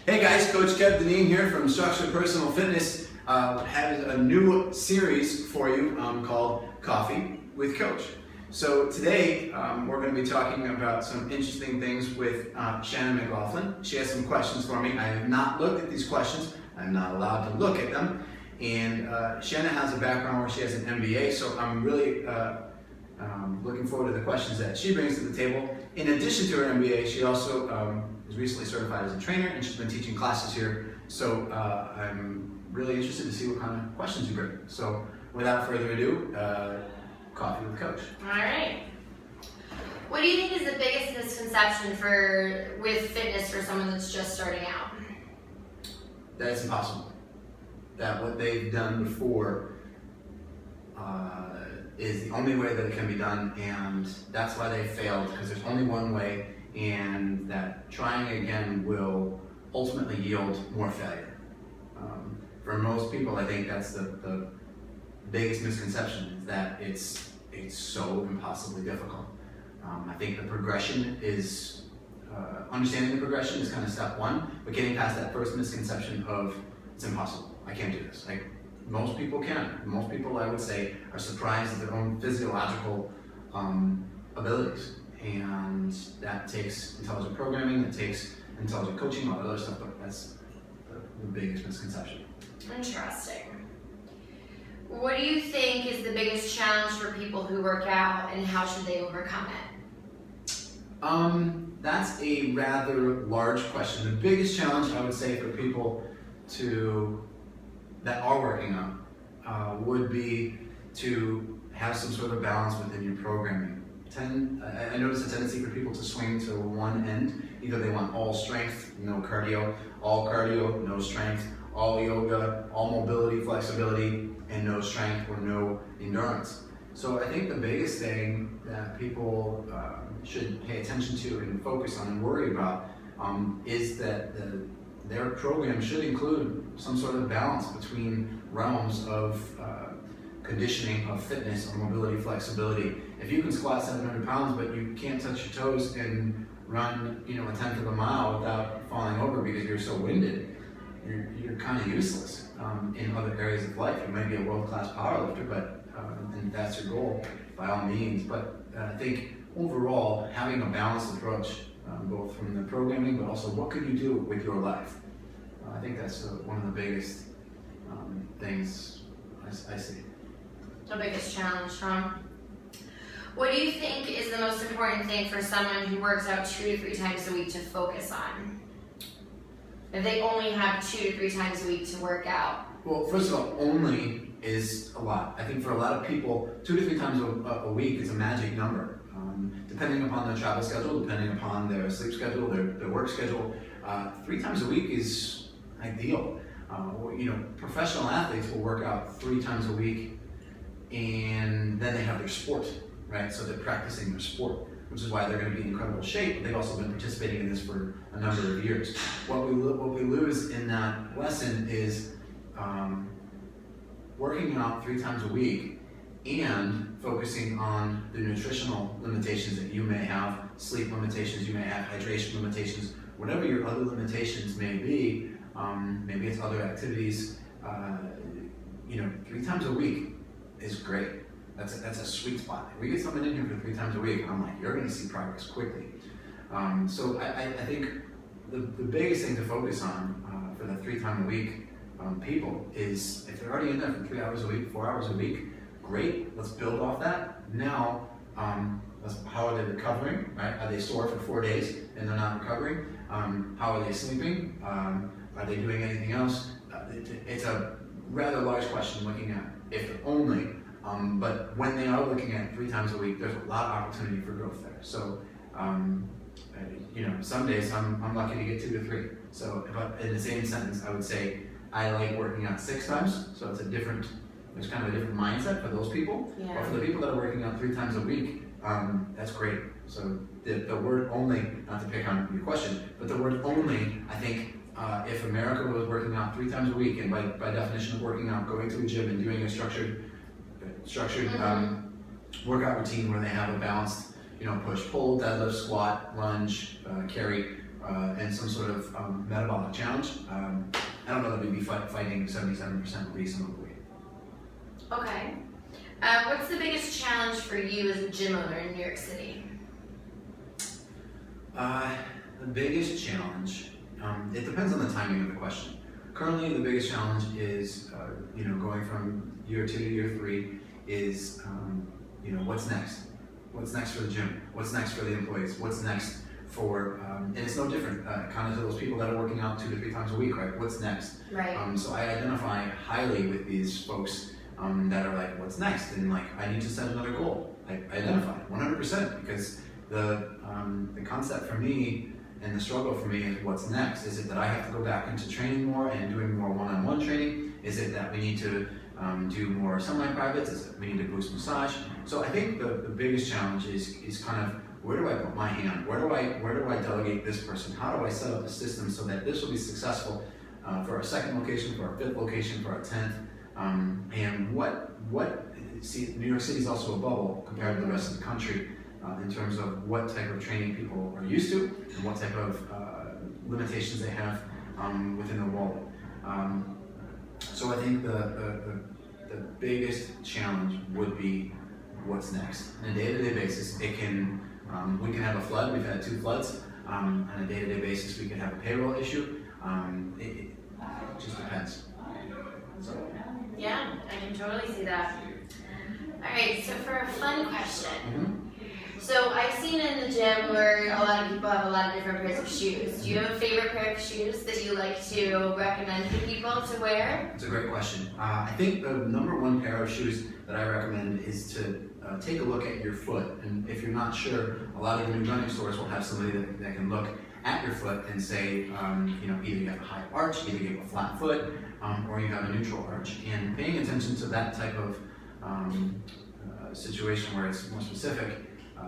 Hey guys, Coach Kev Deneen here from Structured Personal Fitness has a new series for you called Coffee with Coach. So today we're going to be talking about some interesting things with Shannon McLaughlin. She has some questions for me. I have not looked at these questions. I'm not allowed to look at them. And Shannon has a background where she has an MBA, so I'm really looking forward to the questions that she brings to the table. In addition to her MBA, she also is recently certified as a trainer, and she's been teaching classes here. So I'm really interested to see what kind of questions you bring. So without further ado, Coffee with Coach. All right. What do you think is the biggest misconception with fitness for someone that's just starting out? That it's impossible. That what they've done before is the only way that it can be done, and that's why they failed, because there's only one way, and that trying again will ultimately yield more failure. For most people, I think that's the biggest misconception, is that it's so impossibly difficult. I think the progression is, understanding the progression is kind of step one, but getting past that first misconception of it's impossible, I can't do this. Like, most people can. Most people, I would say, are surprised at their own physiological abilities. And that takes intelligent programming, it takes intelligent coaching, all that other stuff, but that's the biggest misconception. Interesting. What do you think is the biggest challenge for people who work out, and how should they overcome it? That's a rather large question. The biggest challenge, I would say, for people that are working out would be to have some sort of balance within your programming. I notice a tendency for people to swing to one end. Either they want all strength, no cardio, all cardio, no strength, all yoga, all mobility, flexibility, and no strength or no endurance. So I think the biggest thing that people should pay attention to and focus on and worry about is that their program should include some sort of balance between realms of conditioning, of fitness, or mobility, flexibility. If you can squat 700 pounds, but you can't touch your toes and run, a tenth of a mile without falling over because you're so winded, you're kind of useless in other areas of life. You might be a world-class powerlifter, but and that's your goal, by all means. But I think overall, having a balanced approach, both from the programming, but also what could you do with your life? I think that's one of the biggest things I see. The biggest challenge, huh? What do you think is the most important thing for someone who works out 2 to 3 times a week to focus on? If they only have 2 to 3 times a week to work out? Well, first of all, only is a lot. I think for a lot of people, 2 to 3 times a week is a magic number. Depending upon their travel schedule, depending upon their sleep schedule, their work schedule, 3 times a week is ideal. Professional athletes will work out 3 times a week, and then they have their sport, right? So they're practicing their sport, which is why they're going to be in incredible shape. But they've also been participating in this for a number of years. What we lose in that lesson is working out 3 times a week and focusing on the nutritional limitations that you may have, sleep limitations, you may have hydration limitations, whatever your other limitations may be. Maybe it's other activities. 3 times a week is great. That's a sweet spot. If we get someone in here for 3 times a week, I'm like, you're going to see progress quickly. So I think the biggest thing to focus on for the 3 times a week people is, if they're already in there for 3 hours a week, 4 hours a week, great. Let's build off that. Now, how are they recovering? Right? Are they sore for 4 days and they're not recovering? How are they sleeping? Are they doing anything else? It's a rather large question looking at if they're only, but when they are looking at 3 times a week, there's a lot of opportunity for growth there. So, some days I'm lucky to get 2 to 3. So, but in the same sentence, I would say I like working out 6 times. So it's there's kind of a different mindset for those people. Yeah. But for the people that are working out 3 times a week, that's great. So the word only, not to pick on your question, but the word only, I think, if America was working out 3 times a week, and by definition of working out, going to a gym and doing a structured workout routine where they have a balanced, push, pull, deadlift, squat, lunge, carry, and some sort of metabolic challenge, I don't know that we'd be fighting 77% obese and overweight. Okay. What's the biggest challenge for you as a gym owner in New York City? The biggest challenge, it depends on the timing of the question. Currently, the biggest challenge is, going from year 2 to year 3 is, what's next? What's next for the gym? What's next for the employees? What's next for, and it's no different, kind of to those people that are working out 2 to 3 times a week, right? What's next? Right. So I identify highly with these folks that are like, what's next? And like, I need to set another goal. I identify 100% because the concept for me and the struggle for me is what's next. Is it that I have to go back into training more and doing more one-on-one training? Is it that we need to do more semi-privates? Is it we need to boost massage? So I think the biggest challenge is kind of, where do I put my hand? Where do I delegate this person? How do I set up a system so that this will be successful for our 2nd location, for our 5th location, for our 10th? And see, New York City is also a bubble compared to the rest of the country in terms of what type of training people are used to and what type of limitations they have within the wall. So I think the biggest challenge would be what's next. On a day-to-day basis, it can we can have a flood. We've had 2 floods. On a day-to-day basis, we could have a payroll issue. It just depends. So. Yeah, I can totally see that. All right, so for a fun question. So I've seen in the gym where a lot of people have a lot of different pairs of shoes. Do you have a favorite pair of shoes that you like to recommend to people to wear? It's a great question. I think the number 1 pair of shoes that I recommend is to take a look at your foot. And if you're not sure, a lot of the new running stores will have somebody that can look at your foot and say, either you have a high arch, either you have a flat foot, or you have a neutral arch. And paying attention to that type of situation where it's more specific,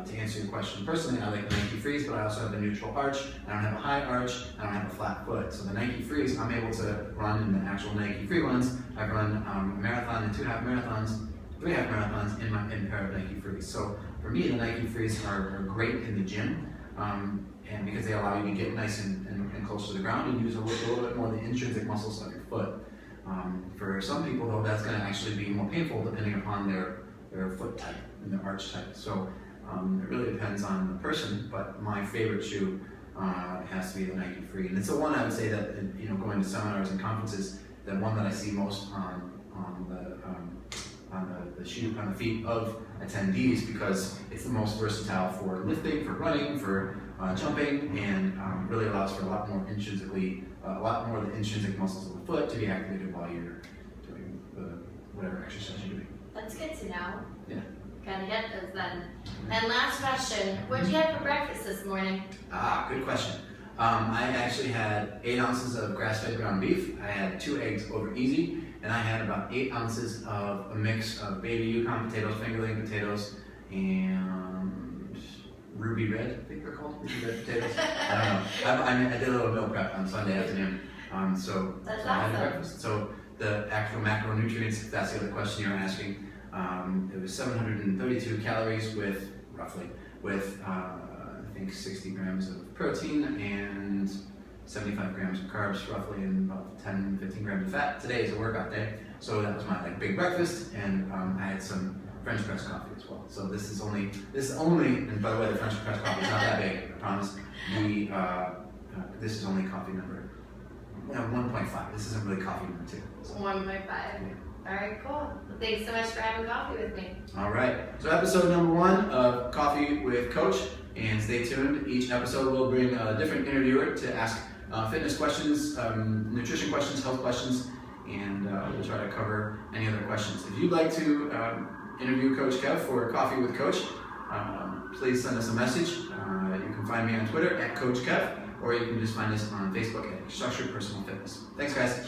to answer your question, personally, I like the Nike Freeze, but I also have a neutral arch. I don't have a high arch. I don't have a flat foot. So the Nike Freeze, I'm able to run in the actual Nike Free runs. I've run a marathon and 2 half marathons, 3 half marathons in a pair of Nike Freeze. So for me, the Nike Freeze are great in the gym, and because they allow you to get nice and close to the ground and use a little bit more of the intrinsic muscles of your foot. For some people, though, that's going to actually be more painful depending upon their foot type and their arch type. So it really depends on the person, but my favorite shoe has to be the Nike Free. And it's the one I would say that, going to seminars and conferences, the one that I see most on the feet of attendees, because it's the most versatile for lifting, for running, for jumping, and really allows for a lot more of the intrinsic muscles of the foot to be activated while you're doing whatever exercise you're doing. That's good to know. Yeah. Gotta get those then. And last question, what did you have for breakfast this morning? Good question. I actually had 8 ounces of grass-fed ground beef. I had 2 eggs over easy, and I had about 8 ounces of a mix of baby Yukon potatoes, fingerling potatoes, and ruby red, I think they're called, ruby red potatoes. I don't know. I did a little meal prep on Sunday afternoon. So That's I had awesome. breakfast. So the actual macronutrients, if that's the other question you're asking, it was 732 calories with I think 60 grams of protein and 75 grams of carbs roughly, and about 10-15 grams of fat. Today is a workout day, so that was my big breakfast, and I had some French press coffee as well. So this is only, and by the way, the French press coffee is not that big, I promise. This is only coffee number 1.5. This isn't really coffee number 2. So. 1.5. All right, cool. Well, thanks so much for having coffee with me. All right. So episode number 1 of Coffee with Coach, and stay tuned. Each episode will bring a different interviewer to ask fitness questions, nutrition questions, health questions, and we'll try to cover any other questions. If you'd like to interview Coach Kev for Coffee with Coach, please send us a message. You can find me on Twitter at Coach Kev, or you can just find us on Facebook at Structured Personal Fitness. Thanks, guys.